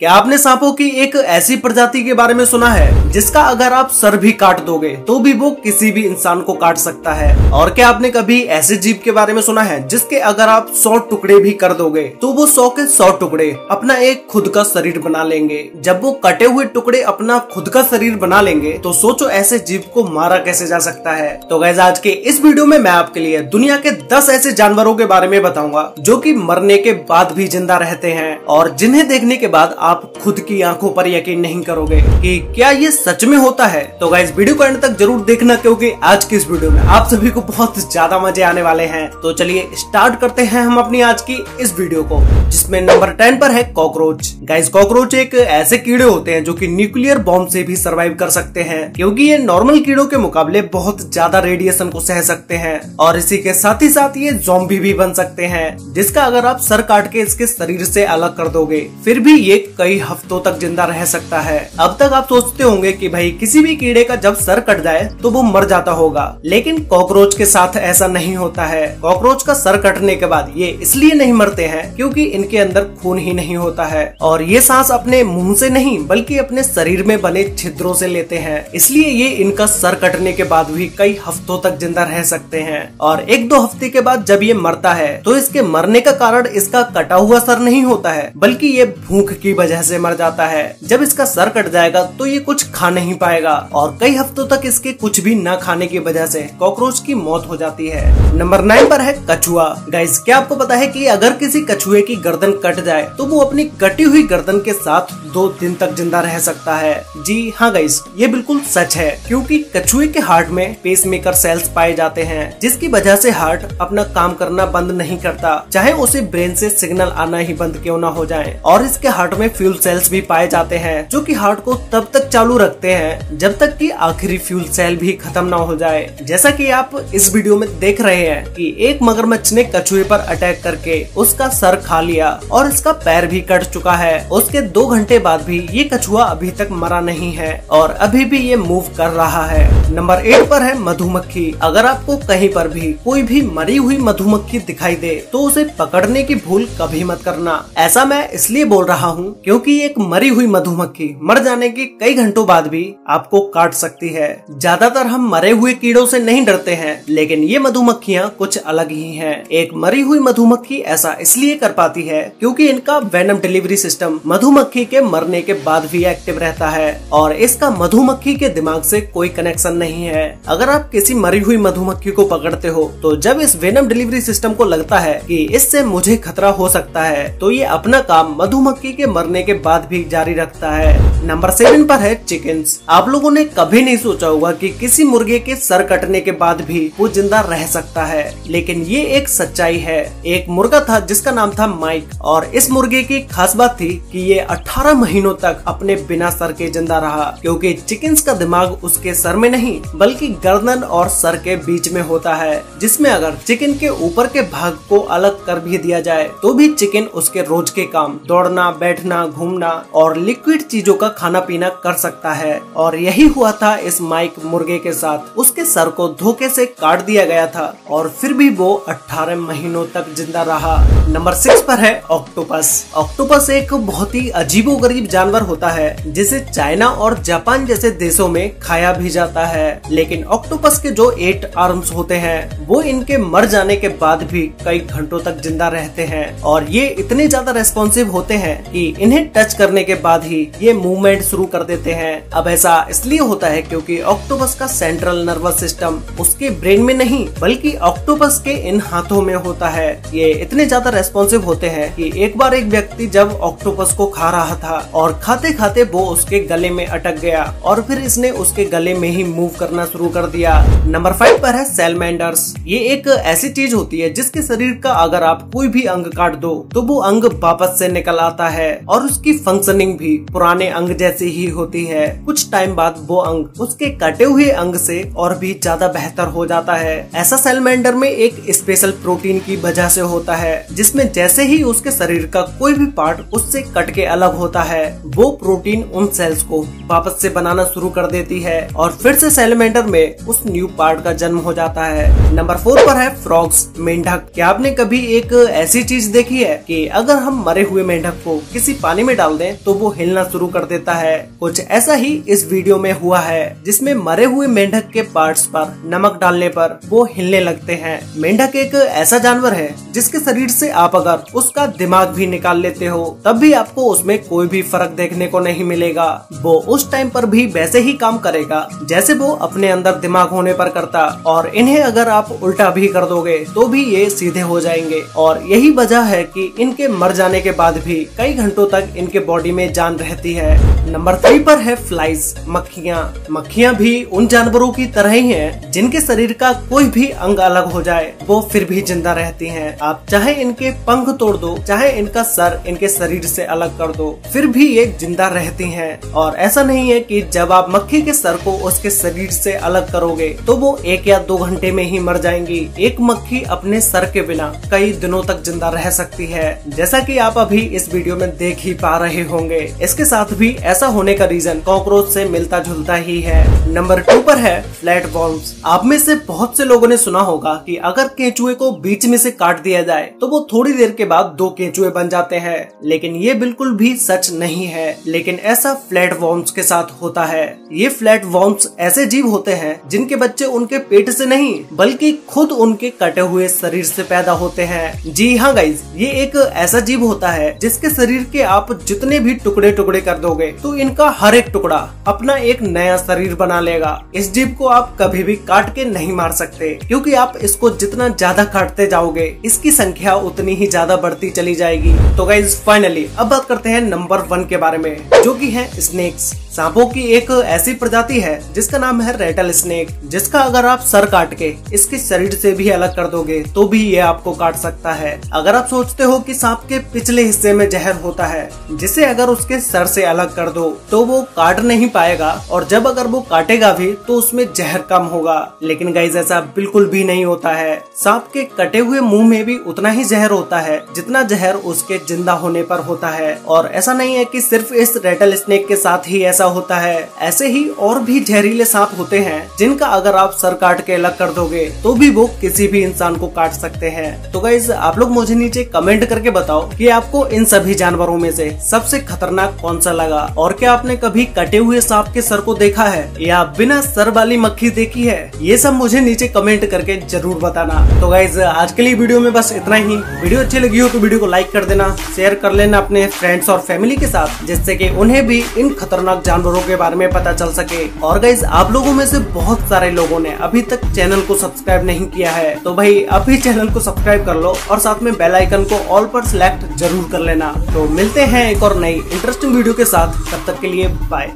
क्या आपने सांपों की एक ऐसी प्रजाति के बारे में सुना है जिसका अगर आप सर भी काट दोगे तो भी वो किसी भी इंसान को काट सकता है? और क्या आपने कभी ऐसे जीव के बारे में सुना है जिसके अगर आप 100 टुकड़े भी कर दोगे तो वो 100 के 100 टुकड़े अपना एक खुद का शरीर बना लेंगे? जब वो कटे हुए टुकड़े अपना खुद का शरीर बना लेंगे तो सोचो ऐसे जीव को मारा कैसे जा सकता है। तो गाइस आज के इस वीडियो में मैं आपके लिए दुनिया के 10 ऐसे जानवरों के बारे में बताऊंगा जो कि मरने के बाद भी जिंदा रहते हैं और जिन्हें देखने के बाद आप खुद की आंखों पर यकीन नहीं करोगे कि क्या ये सच में होता है। तो गाइस वीडियो को एंड तक जरूर देखना क्योंकि आज की इस वीडियो में आप सभी को बहुत ज्यादा मजे आने वाले हैं। तो चलिए स्टार्ट करते हैं हम अपनी आज की इस वीडियो को, जिसमें नंबर 10 पर है कॉकरोच। गाइस कॉकरोच एक ऐसे कीड़े होते हैं जो कि न्यूक्लियर बॉम्ब से भी सर्वाइव कर सकते हैं क्योंकि ये नॉर्मल कीड़ों के मुकाबले बहुत ज्यादा रेडिएशन को सह सकते हैं और इसी के साथ ही साथ ये ज़ॉम्बी भी बन सकते हैं जिसका अगर आप सर काट के इसके शरीर से अलग कर दोगे फिर भी ये कई हफ्तों तक जिंदा रह सकता है। अब तक आप सोचते होंगे कि भाई किसी भी कीड़े का जब सर कट जाए तो वो मर जाता होगा, लेकिन कॉकरोच के साथ ऐसा नहीं होता है। कॉकरोच का सर कटने के बाद ये इसलिए नहीं मरते हैं क्योंकि इनके अंदर खून ही नहीं होता है और ये सांस अपने मुंह से नहीं बल्कि अपने शरीर में बने छिद्रों से लेते हैं, इसलिए ये इनका सर कटने के बाद भी कई हफ्तों तक जिंदा रह सकते हैं। और 1-2 हफ्ते के बाद जब ये मरता है तो इसके मरने का कारण इसका कटा हुआ सर नहीं होता है बल्कि ये भूख की वजह से मर जाता है। जब इसका सर कट जाएगा तो ये कुछ खा नहीं पाएगा और कई हफ्तों तक इसके कुछ भी न खाने की वजह से कॉकरोच की मौत हो जाती है। नंबर 9 पर है कछुआ। गाइस क्या आपको पता है कि अगर किसी कछुए की गर्दन कट जाए तो वो अपनी कटी हुई गर्दन के साथ 2 दिन तक जिंदा रह सकता है? जी हाँ गाइस, ये बिल्कुल सच है क्योंकि कछुए के हार्ट में पेसमेकर सेल्स पाए जाते हैं जिसकी वजह से हार्ट अपना काम करना बंद नहीं करता, चाहे उसे ब्रेन से सिग्नल आना ही बंद क्यों ना हो जाए। और इसके हार्ट में फ्यूल सेल्स भी पाए जाते हैं जो कि हार्ट को तब तक चालू रखते हैं जब तक कि आखिरी फ्यूल सेल भी खत्म ना हो जाए। जैसा कि आप इस वीडियो में देख रहे हैं कि एक मगरमच्छ ने कछुए पर अटैक करके उसका सर खा लिया और इसका पैर भी कट चुका है। उसके 2 घंटे बाद भी ये कछुआ अभी तक मरा नहीं है और अभी भी ये मूव कर रहा है। नंबर 8 पर है मधुमक्खी। अगर आपको कहीं पर भी कोई भी मरी हुई मधुमक्खी दिखाई दे तो उसे पकड़ने की भूल कभी मत करना। ऐसा मैं इसलिए बोल रहा हूँ क्योंकि एक मरी हुई मधुमक्खी मर जाने के कई घंटों बाद भी आपको काट सकती है। ज्यादातर हम मरे हुए कीड़ों से नहीं डरते हैं लेकिन ये मधुमक्खियाँ कुछ अलग ही हैं। एक मरी हुई मधुमक्खी ऐसा इसलिए कर पाती है क्योंकि इनका वेनम डिलीवरी सिस्टम मधुमक्खी के मरने के बाद भी एक्टिव रहता है और इसका मधुमक्खी के दिमाग से कोई कनेक्शन नहीं है। अगर आप किसी मरी हुई मधुमक्खी को पकड़ते हो तो जब इस वेनम डिलीवरी सिस्टम को लगता है कि इससे मुझे खतरा हो सकता है तो ये अपना काम मधुमक्खी के मरने के बाद भी जारी रखता है। नंबर 7 पर है चिकन्स। आप लोगों ने कभी नहीं सोचा होगा कि किसी मुर्गे के सर कटने के बाद भी वो जिंदा रह सकता है, लेकिन ये एक सच्चाई है। एक मुर्गा था जिसका नाम था माइक और इस मुर्गे की खास बात थी कि ये 18 महीनों तक अपने बिना सर के जिंदा रहा क्योंकि चिकन्स का दिमाग उसके सर में नहीं बल्कि गर्दन और सर के बीच में होता है, जिसमें अगर चिकन के ऊपर के भाग को अलग कर भी दिया जाए तो भी चिकन उसके रोज के काम दौड़ना, बैठना, घूमना और लिक्विड चीजों का खाना पीना कर सकता है। और यही हुआ था इस माइक मुर्गे के साथ। उसके सर को धोखे से काट दिया गया था और फिर भी वो 18 महीनों तक जिंदा रहा। नंबर 6 पर है ऑक्टोपस। ऑक्टोपस एक बहुत ही अजीबोगरीब जानवर होता है जिसे चाइना और जापान जैसे देशों में खाया भी जाता है, लेकिन ऑक्टोपस के जो 8 आर्म्स होते हैं वो इनके मर जाने के बाद भी कई घंटों तक जिंदा रहते हैं और ये इतने ज्यादा रेस्पॉन्सिव होते हैं कि इन्हें टच करने के बाद ही ये मूवमेंट शुरू कर देते हैं। अब ऐसा इसलिए होता है क्योंकि ऑक्टोपस का सेंट्रल नर्वस सिस्टम उसके ब्रेन में नहीं बल्कि ऑक्टोपस के इन हाथों में होता है। ये इतने ज्यादा रेस्पॉन्सिव होते हैं कि एक बार एक व्यक्ति जब ऑक्टोपस को खा रहा था और खाते खाते वो उसके गले में अटक गया और फिर इसने उसके गले में ही मूव करना शुरू कर दिया। नंबर 5 पर है सैलमेंडर्स। ये एक ऐसी चीज होती है जिसके शरीर का अगर आप कोई भी अंग काट दो तो वो अंग वापस से निकल आता है और उसकी फंक्शनिंग भी पुराने अंग जैसी ही होती है। कुछ टाइम बाद वो अंग उसके कटे हुए अंग से और भी ज्यादा बेहतर हो जाता है। ऐसा सैलमेंडर में एक स्पेशल प्रोटीन की वजह से होता है जिसमें जैसे ही उसके शरीर का कोई भी पार्ट उससे कट के अलग होता है वो प्रोटीन उन सेल्स को वापस से बनाना शुरू कर देती है और फिर से सैलमेंडर में उस न्यू पार्ट का जन्म हो जाता है। नंबर 4 पर है फ्रॉग्स, मेंढक। क्या आपने कभी एक ऐसी चीज देखी है कि अगर हम मरे हुए मेंढक को किसी पानी में डाल दें तो वो हिलना शुरू कर देता है? कुछ ऐसा ही इस वीडियो में हुआ है, जिसमें मरे हुए मेंढक के पार्ट्स पर नमक डालने पर वो हिलने लगते हैं। मेंढक एक ऐसा जानवर है जिसके शरीर से आप अगर उसका दिमाग भी निकाल लेते हो तब भी आपको उसमें कोई भी फर्क देखने को नहीं मिलेगा। वो उस टाइम पर भी वैसे ही काम करेगा जैसे वो अपने अंदर दिमाग होने पर करता, और इन्हें अगर आप उल्टा भी कर दोगे तो भी ये सीधे हो जाएंगे। और यही वजह है कि इनके मर जाने के बाद भी कई घंटों तक इनके बॉडी में जान रहती है। नंबर 3 पर है फ्लाइज, मक्खियाँ। मक्खियाँ भी उन जानवरों की तरह ही हैं जिनके शरीर का कोई भी अंग अलग हो जाए वो फिर भी जिंदा रहती हैं। आप चाहे इनके पंख तोड़ दो, चाहे इनका सर इनके शरीर से अलग कर दो, फिर भी ये जिंदा रहती हैं। और ऐसा नहीं है कि जब आप मक्खी के सर को उसके शरीर से अलग करोगे तो वो 1 या 2 घंटे में ही मर जाएंगी। एक मक्खी अपने सर के बिना कई दिनों तक जिंदा रह सकती है, जैसा कि आप अभी इस वीडियो में देख ही पा रहे होंगे। इसके साथ भी ऐसा होने का रीजन कॉकरोच से मिलता जुलता ही है। नंबर 2 पर है फ्लैट वर्म्स। आप में से बहुत से लोगों ने सुना होगा कि अगर केंचुए को बीच में से काट दिया जाए तो वो थोड़ी देर के बाद 2 केंचुए बन जाते हैं, लेकिन ये बिल्कुल भी सच नहीं है। लेकिन ऐसा फ्लैट वर्म्स के साथ होता है। ये फ्लैट वर्म्स ऐसे जीव होते हैं जिनके बच्चे उनके पेट से नहीं बल्कि खुद उनके कटे हुए शरीर से पैदा होते हैं। जी हाँ गाइज, ये एक ऐसा जीव होता है जिसके शरीर के आप जितने भी टुकड़े टुकड़े कर दोगे तो इनका हर एक टुकड़ा अपना एक नया शरीर बना लेगा। इस जीव को आप कभी भी काट के नहीं मार सकते, क्योंकि आप इसको जितना ज्यादा काटते जाओगे इसकी संख्या उतनी ही ज्यादा बढ़ती चली जाएगी। तो गाइज फाइनली अब बात करते हैं नंबर 1 के बारे में, जो कि है स्नेक्स। सांपों की एक ऐसी प्रजाति है जिसका नाम है रेटल स्नेक, जिसका अगर आप सर काट के इसके शरीर से भी अलग कर दोगे तो भी ये आपको काट सकता है। अगर आप सोचते हो कि सांप के पिछले हिस्से में जहर होता है जिसे अगर उसके सर से अलग कर दो तो वो काट नहीं पाएगा, और जब अगर वो काटेगा भी तो उसमें जहर कम होगा, लेकिन गाइज ऐसा बिल्कुल भी नहीं होता है। सांप के कटे हुए मुंह में भी उतना ही जहर होता है जितना जहर उसके जिंदा होने पर होता है। और ऐसा नहीं है कि सिर्फ इस रेटल स्नेक के साथ ही ऐसा होता है, ऐसे ही और भी जहरीले सांप होते हैं जिनका अगर आप सर काट के अलग कर दोगे तो भी वो किसी भी इंसान को काट सकते हैं। तो गाइज आप लोग मुझे नीचे कमेंट करके बताओ कि आपको इन सभी जानवरों में से सबसे खतरनाक कौन सा लगा, और क्या आपने कभी कटे हुए सांप के सर को देखा है या बिना सर वाली मक्खी देखी है? ये सब मुझे नीचे कमेंट करके जरूर बताना। तो गाइज आज के लिए वीडियो में बस इतना ही। वीडियो अच्छी लगी हो तो वीडियो को लाइक कर देना, शेयर कर लेना अपने फ्रेंड्स और फैमिली के साथ, जिससे कि उन्हें भी इन खतरनाक जानवरों के बारे में पता चल सके। और गाइज आप लोगों में से बहुत सारे लोगों ने अभी तक चैनल को सब्सक्राइब नहीं किया है, तो भाई अभी चैनल को सब्सक्राइब कर लो और साथ में बेल आइकन को ऑल पर सिलेक्ट जरूर कर लेना। तो मिलते हैं एक और नई इंटरेस्टिंग वीडियो के साथ, तब तक के लिए बाय।